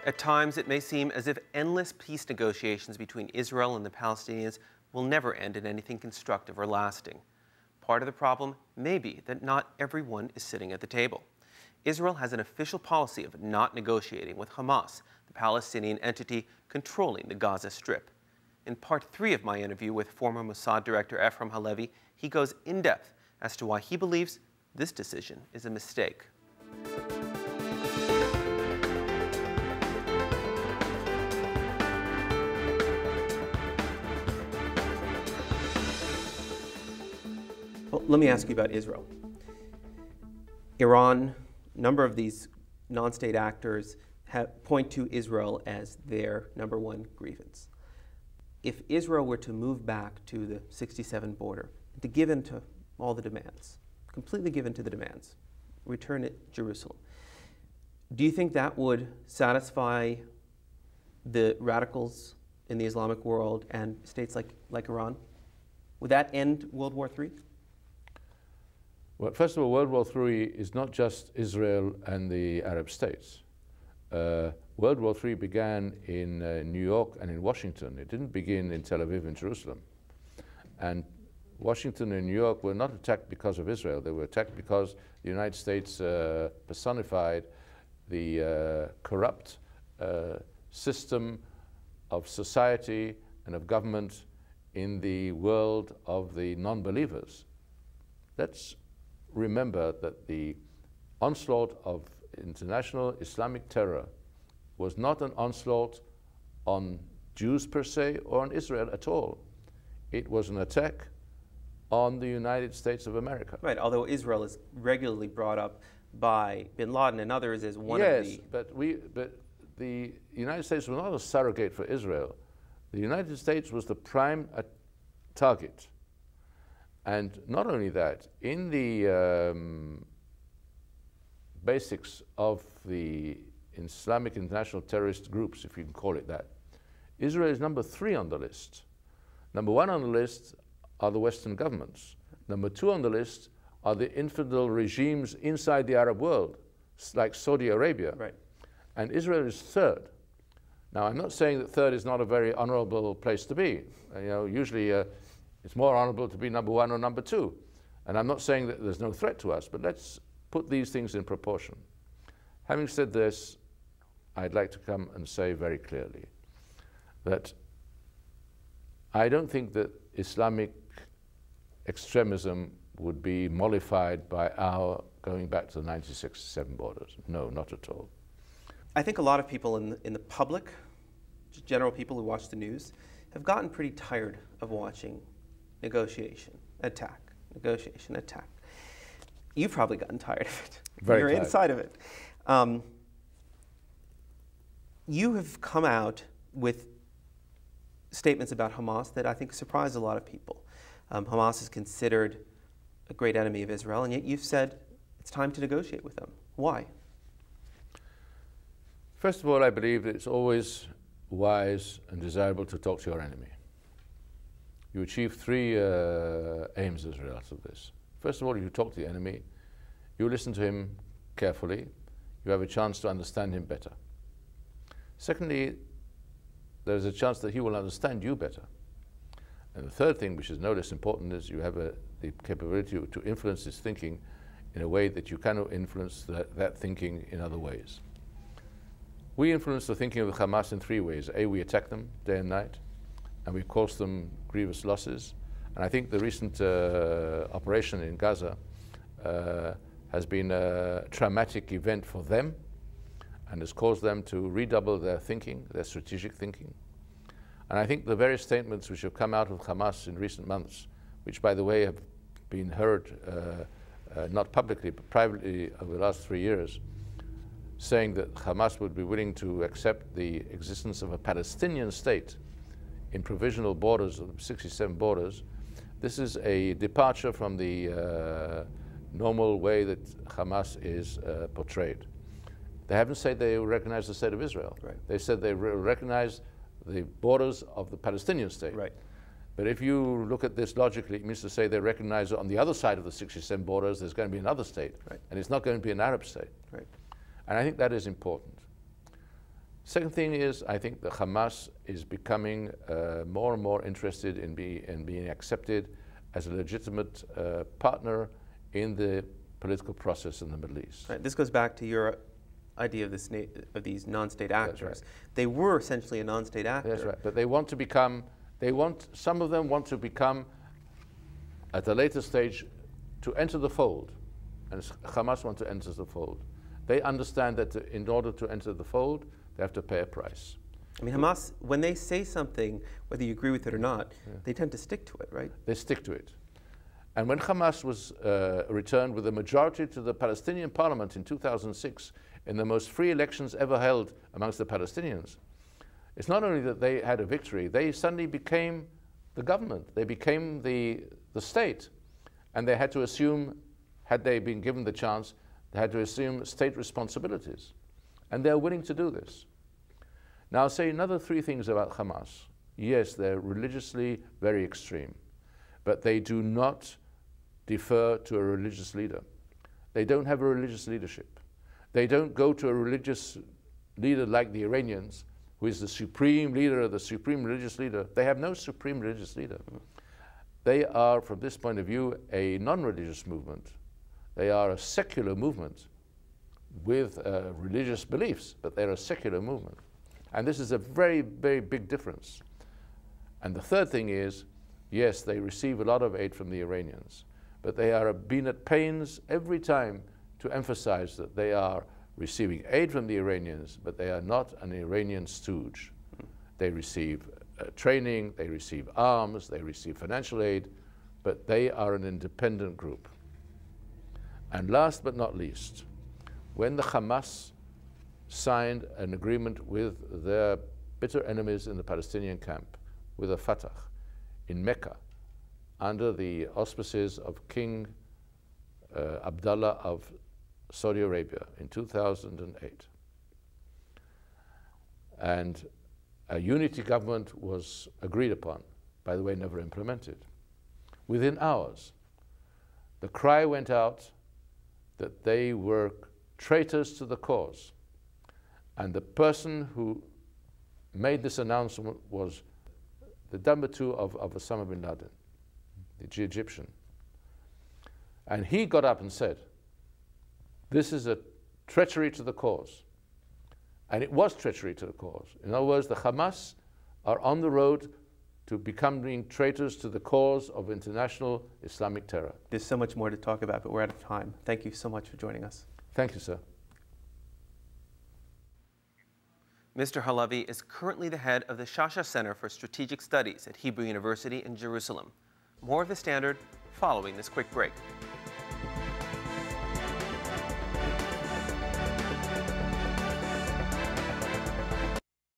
At times, it may seem as if endless peace negotiations between Israel and the Palestinians will never end in anything constructive or lasting. Part of the problem may be that not everyone is sitting at the table. Israel has an official policy of not negotiating with Hamas, the Palestinian entity controlling the Gaza Strip. In part 3 of my interview with former Mossad director Efraim Halevy, he goes in depth as to why he believes this decision is a mistake. Well, let me ask you about Israel. Iran, a number of these non-state actors point to Israel as their #1 grievance. If Israel were to move back to the 67 border, to give in to all the demands, completely give in to the demands, return it Jerusalem, do you think that would satisfy the radicals in the Islamic world and states like Iran? Would that end World War III? Well, first of all, World War III is not just Israel and the Arab states. World War III began in New York and in Washington. It didn't begin in Tel Aviv and Jerusalem. And Washington and New York were not attacked because of Israel. They were attacked because the United States personified the corrupt system of society and of government in the world of the non-believers. Let's remember that the onslaught of international Islamic terror was not an onslaught on Jews per se or on Israel at all. It was an attack on the United States of America. Right, although Israel is regularly brought up by bin Laden and others as one of the... Yes, but the United States was not a surrogate for Israel. The United States was the prime target. And not only that, in the basics of the Islamic international terrorist groups, if you can call it that, Israel is #3 on the list. #1 on the list are the Western governments. #2 on the list are the infidel regimes inside the Arab world, like Saudi Arabia. Right. And Israel is 3rd. Now, I'm not saying that 3rd is not a very honorable place to be. Usually it's more honorable to be #1 or #2. And I'm not saying that there's no threat to us, but let's put these things in proportion. Having said this, I'd like to come and say very clearly that I don't think that Islamic extremism would be mollified by our going back to the 1967 borders. No, not at all. I think a lot of people in the public, just general people who watch the news, have gotten pretty tired of watching negotiation, attack, negotiation, attack. You've probably gotten tired of it. You're tired. Inside of it. You have come out with statements about Hamas that I think surprised a lot of people. Hamas is considered a great enemy of Israel, and yet you've said it's time to negotiate with them. Why? First of all, I believe that it's always wise and desirable to talk to your enemy. You achieve 3 aims as a result of this. First of all, you talk to the enemy, you listen to him carefully, you have a chance to understand him better. Secondly, there's a chance that he will understand you better. And the third thing, which is no less important, is you have the capability to influence his thinking in a way that you cannot influence that thinking in other ways. We influence the thinking of the Hamas in 3 ways. A, we attack them day and night, and we cause them grievous losses. And I think the recent operation in Gaza has been a traumatic event for them and has caused them to redouble their thinking, their strategic thinking. And I think the various statements which have come out of Hamas in recent months, which by the way have been heard not publicly but privately over the last 3 years, saying that Hamas would be willing to accept the existence of a Palestinian state in provisional borders of the 67 borders, this is a departure from the normal way that Hamas is portrayed. They haven't said they recognize the state of Israel. Right. They said they recognize the borders of the Palestinian state. Right. But if you look at this logically, it means to say they recognize that on the other side of the 67 borders, there's going to be another state. Right. And it's not going to be an Arab state. Right. And I think that is important. Second thing is, I think the Hamas is becoming more and more interested in being accepted as a legitimate partner in the political process in the Middle East. Right. This goes back to your idea of these non-state actors. That's right. They were essentially a non-state actor. That's right. But they want to become, some of them want to become, at a later stage, to enter the fold. And Hamas want to enter the fold. They understand that in order to enter the fold, they have to pay a price. I mean, Hamas, when they say something, whether you agree with it or not, they tend to stick to it, right? They stick to it. And when Hamas was returned with a majority to the Palestinian parliament in 2006, in the most free elections ever held amongst the Palestinians, it's not only that they had a victory, they suddenly became the government. They became the state. And they had to assume, had they been given the chance, they had to assume state responsibilities. And they're willing to do this. Now, I'll say another three things about Hamas. Yes, they're religiously very extreme, but they do not defer to a religious leader. They don't have a religious leadership. They don't go to a religious leader like the Iranians, who is the supreme leader or the supreme religious leader. They have no supreme religious leader. They are, from this point of view, a non-religious movement. They are a secular movement with religious beliefs, but they're a secular movement. And this is a very, very big difference. And the third thing is, yes, they receive a lot of aid from the Iranians, but they are being at pains every time to emphasize that they are receiving aid from the Iranians, but they are not an Iranian stooge. They receive training, they receive arms, they receive financial aid, but they are an independent group. And last but not least, when the Hamas signed an agreement with their bitter enemies in the Palestinian camp, with the Fatah, in Mecca, under the auspices of King Abdullah of Saudi Arabia in 2008. And a unity government was agreed upon, by the way, never implemented. Within hours, the cry went out that they were traitors to the cause. And the person who made this announcement was the number two of Osama bin Laden, the Egyptian. And he got up and said, this is a treachery to the cause. And it was treachery to the cause. In other words, the Hamas are on the road to becoming traitors to the cause of international Islamic terror. There's so much more to talk about, but we're out of time. Thank you so much for joining us. Thank you, sir. Mr. Halevy is currently the head of the Shasha Center for Strategic Studies at Hebrew University in Jerusalem. More of the Standard following this quick break.